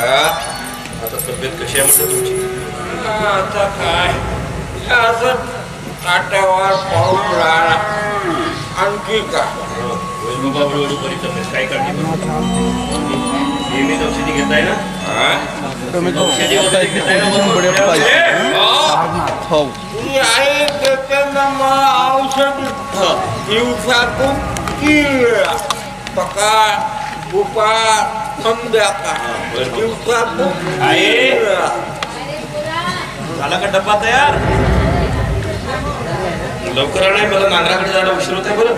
आता तब्येत कशी आहे म्हटलं तुमची? आता काय असं काट्यावर पाऊस राहणार आणखी काय बाबा हळूहळू बरी तब्येत काय काळजी नेहमीच औषधी घेताय ना? औषधी वगैरे घेताय ना? तुम्ही आई देताना मला औषध दिवसातून 3 वेळा सकाळ दुपार संध्याकाळ दिवसातून 3 वेळा. झाला का डब्बा तयार? लवकर नाही मला नांगराकडे जायला उशीर होत आहे बरं.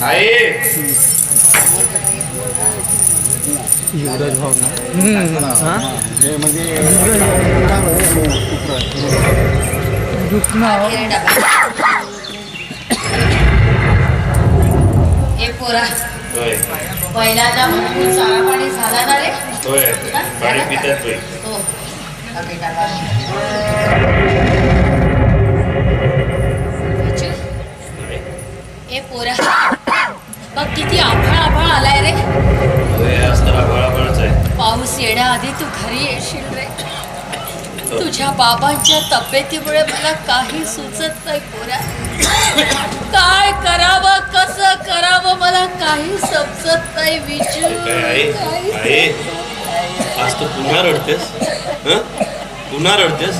आहे हे पोरा होय पहिल्यांदा म्हणून चारा पाणी झाला ना रे? होय पाणी पितात होय. हो अगे डबा हे पोरा बघ किती आभाळ आभाळ आलाय रे. होय आज तर आभाळाभाळच आहे. पाऊस येण्याआधी तू घरी येशील रे. तुझ्या बाबांच्या तब्येतीमुळे मला काही सुचत नाही पोरा. काय करावं कसं करावं मला काही समजत नाही विजू. आहे आज तू पुन्हा रडतेस? पुन्हा रडतेस?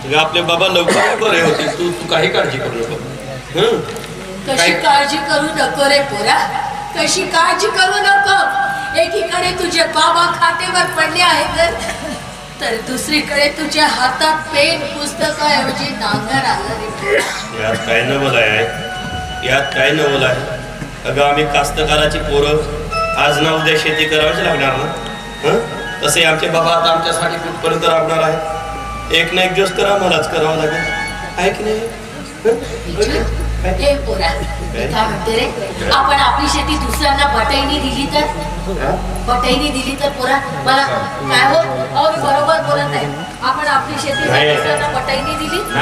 तुझे आपले बाबा लवकर बरे होते. तू काही काळजी करू नको. कशी काळजी करू नको रे पोरा कशी काळजी करू नको. एकीकडे तुझे बाबा खातेवर पडले आहेत तर दुसरीकडे तुझ्या हातात पेन पुस्तकाऐवजी नांगर आलं रे. यात काय नवल आहे? यात काय नवल आहे? अगं आम्ही कास्तकाराची पोरं आज ना उद्या शेती करावीच लागणार ना. तसे आमचे बाबा आता आमच्यासाठी कुठपर्यंत राबणार आहे. एक ना एक दिवस तर आम्हालाच करावं लागेल आहे की नाही? हे पोरा काय म्हणते रे आपण आपली शेती दुसऱ्यांना बटाईनी दिली तर पोरा मला काय हो अहो मी बरोबर बोलत आहे. आपण आपली शेती दुसऱ्यांना बटाईनी दिली तर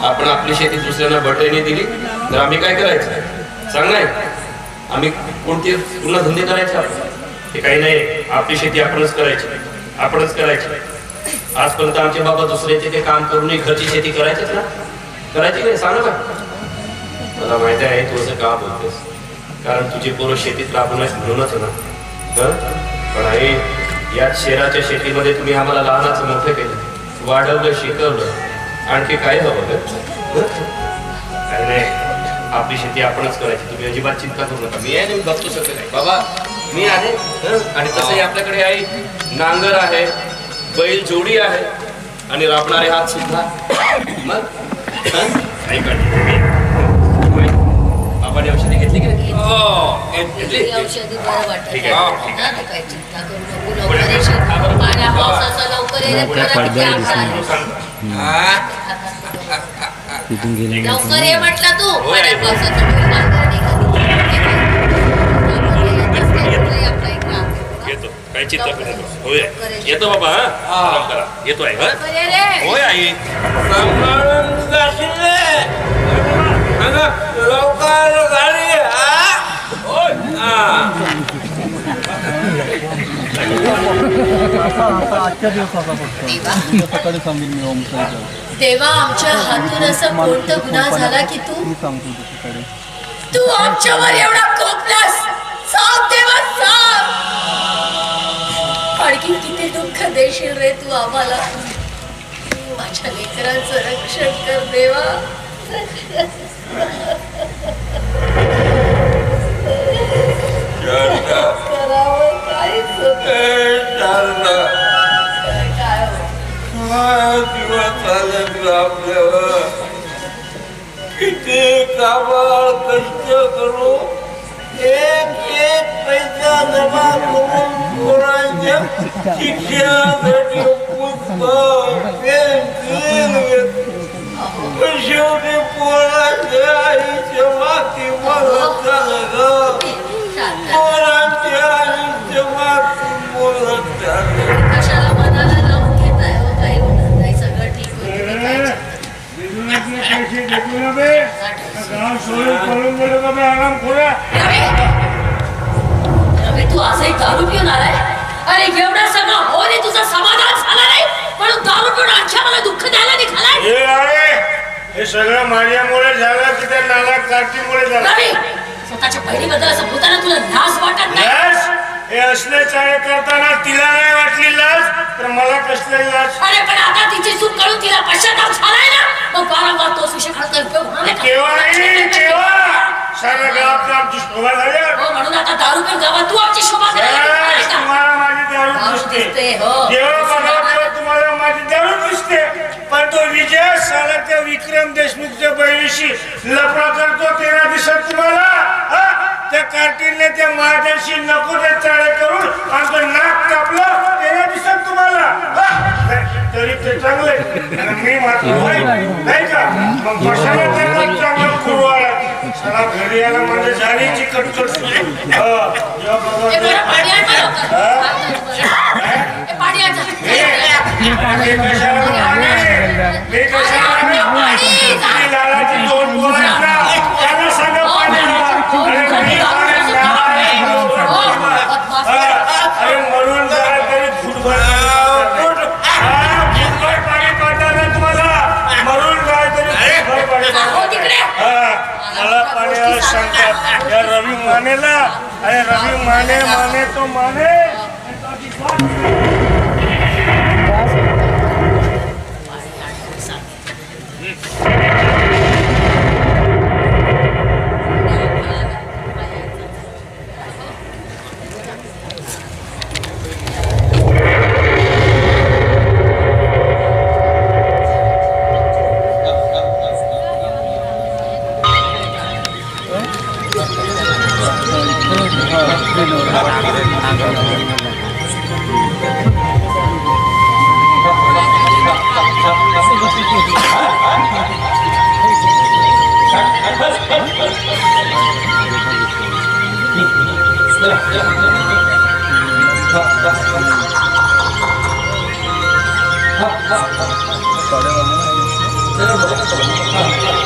आपण आपली शेती दुसऱ्यांना बटाईनी दिली तर आम्ही काय करायचं सांग नाही. आम्ही कोणते पुन्हा धंदे करायचे हे काही नाही. आपली शेती आपणच करायची. आजपर्यंत आमचे बाबा दुसऱ्याचे ते काम करून घरची शेती करायचीच ना. करायची नाही सांग ना. मला माहिती आहे तू असं का बोलतोस कारण तुझे पोरं शेतीत राबवण्यास म्हणूनच ना. पण आहे यात शहराच्या शेतीमध्ये तुम्ही आम्हाला लहानाचं मोठं केलं वाढवलं शिकवलं आणखी काय हवं काही नाही. आपली शेती आपणच करायची. तुम्ही अजिबात चिंता करू नका. मी आहे ना मी बघतो शकत नाही बाबा मी आहे आणि तसंही आपल्याकडे आहे नांगर आहे बैल जोडी आहे आणि राबणारे हात सुद्धा. मग काही काळजी बाबाने औषधी घेतली की नाही? औषधी बरं वाटत ठीक आहे. काही चिंता करू नको. लवकर येशील पाण्या पावसाचा लवकर ये रे पोरा. लवकर ये म्हटलं तू पाण्या पावसाचा येतो काही चिंता करू नको. होय येतो बाबा. आराम करा. येतो आहे होय आई सांभाळून जाशील रे. लवकर गाडी आजच्या दिवसाचा सकाळी सांगेल मी तेव्हा आमच्या हातून असं कोणता गुन्हा झाला की तू आमच्यावर एवढा कोपलास. सांग देवा सांग. आणखी किती दुःख देशील रे तू आम्हाला. माझ्या लेकरांचं रक्षण कर देवा. करावं काय दिवस झाले आपल्यावर किती कामाला कष्ट करू एक पैसा जमा करून पोरांच्या शिक्षणासाठी पुस्तक शेवटी पोरांच्या आईच्या माती मरत झालं ग. पोरांच्या आईच्या माती मरत झालं. कशाला मनाला लावून घेताय हो? काही होणार नाही. सगळं ठीक होईल. पैसे घेतले ना बे गाव सोडून पळून गेलो का बे आराम खोरा. दारू पिऊन आलाय? अरे एवढं सगळं हो रे, तुझं समाधान झालं नाही म्हणून दारू पिऊन आणखी मला दुःख द्यायला निघालाय? हे आहे, हे सगळं माझ्यामुळे झालं की त्या नाला कार्टीमुळे झालं. रवी, स्वतःच्या बहिणीबद्दल असं बोलताना तुला लाज वाटत नाही? लाज? हे असले चाळे करताना तिला नाही वाटली लाज तर मला कसली लाज? अरे पण आता तिची चूक करून तिला पश्चाताप झालाय ना, मग वारंवार तोच विषय काढता उपयोग होणार नाही का? केव्हा नाही, केव्हा साऱ्या गावात आमची शोभा झाली. हो, म्हणून आता दारू पिऊन गावात तू आमची शोभा करायला निघालाय का? तुम्हाला माझी दारू दारू दिसते, दिसते, हो. जेव्हा बघा तेव्हा तुम्हाला माझी दारू दिसते. पण तो विजय साला त्या विक्रम देशमुखच्या बहिणीशी लफडा करतो तेव्हा दिसत तुम्हाला? हा? त्या कार्टीनने त्या महादेशी नको ते चाळे करून आमचं नाक कापलं तेव्हा दिसत तुम्हाला? हा? तरी ते चांगले आणि मी मात्र नाही का? मग कशाला त्यांना चांगलं कुरवाळा? साला घरी यायला म्हणजे झाली चिकट ए, बरं, पाणी आण बरं लवकर. ए, पाणी आण जा. अरे मरून जाय तरी फुटबॉल पाणी पाठवलं तुम्हाला. मरून जाय तरी फुटबॉल हो, तिकडे. मला पाण्याला सांगतात या रवी मानेला. अरे रवी माने माने तो माने. साडेबारा